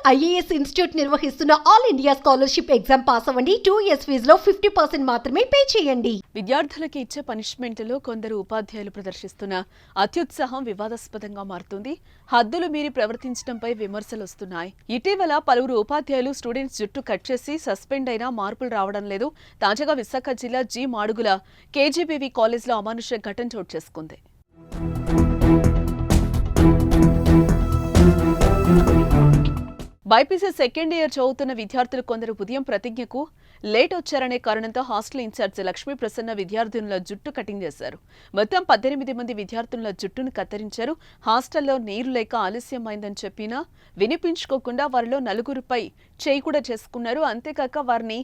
IAS institute నిర్వహిస్తున్న all India scholarship exam pass అవ్వండి. 2 years ఫీజులో 50% మాత్రమే పే చేయండి. విద్యార్థులకు ఇచ్చే పనిష్మెంట్లో కొందరు ఉపాధ్యాయులు ప్రదర్శిస్తున్న అత్యుత్సాహం వివాదాస్పదంగా మారుతుంది. హద్దులు మీరి ప్రవర్తించడంపై విమర్శలు వస్తున్నాయి. ఇటీవల పలువురు ఉపాధ్యాయులు స్టూడెంట్స్ జుట్టు కట్ చేసి సస్పెండ్ అయినా మార్పులు రావడం లేదు. తాజాగా విశాఖ జిల్లా జి మాడుగుల కేజీబీవీ కాలేజ్లో అమానుష ఘటన చోటు చేసుకుంది. బైపీసీ సెకండ్ ఇయర్ చదువుతున్న విద్యార్థులు కొందరు ఉదయం ప్రతిజ్ఞకు లేట్ వచ్చారనే కారణంతో హాస్టల్ ఇన్ఛార్జ్ లక్ష్మీ ప్రసన్న విద్యార్థినుల జుట్టు కటింగ్ చేశారు. మొత్తం 18 మంది విద్యార్థుల జుట్టును కత్తిరించారు. హాస్టల్లో నీరు లేక ఆలస్యమైందని చెప్పినా వినిపించుకోకుండా వారిలో 4గురిపై చేయి కూడా చేసుకున్నారు. అంతేకాక వారిని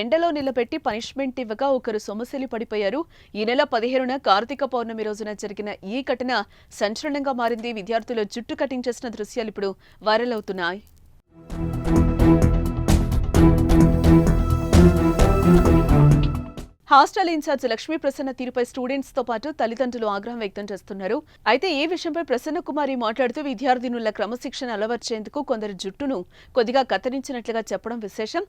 ఎండలో నిలబెట్టి పనిష్మెంట్ ఇవ్వగా ఒకరు సొమసిలి పడిపోయారు. ఈ నెల 15న కార్తీక పౌర్ణమి రోజున జరిగిన ఈ ఘటన సంచలనంగా మారింది. విద్యార్థుల జుట్టు కటింగ్ చేసిన దృశ్యాలు ఇప్పుడు వైరల్ అవుతున్నాయి. హాస్టల్ ఇన్ఛార్జ్ లక్ష్మీ ప్రసన్న తీరుపై స్టూడెంట్స్ తో పాటు తల్లిదండ్రులు ఆగ్రహం వ్యక్తం చేస్తున్నారు. అయితే ఈ విషయంపై ప్రసన్న కుమారి మాట్లాడుతూ విద్యార్థినుల క్రమశిక్షణ అలవర్చేందుకు కొందరు జుట్టును కొద్దిగా కత్తిరించినట్లుగా చెప్పడం విశేషం.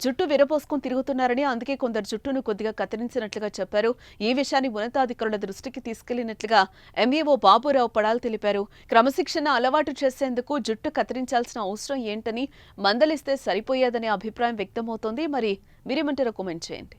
జుట్టు విరపోసుకుని తిరుగుతున్నారని, అందుకే కొందరు జుట్టును కొద్దిగా కత్తిరించినట్లుగా చెప్పారు. ఈ విషయాన్ని ఉన్నతాధికారుల దృష్టికి తీసుకెళ్లినట్లుగా ఎంఈఓ బాబురావు పడాల్ తెలిపారు. క్రమశిక్షణ అలవాటు చేసేందుకు జుట్టు కత్తిరించాల్సిన అవసరం ఏంటని, మందలిస్తే సరిపోయేదనే అభిప్రాయం వ్యక్తమవుతోంది. మరి మీరేమంటారో కామెంట్ చేయండి.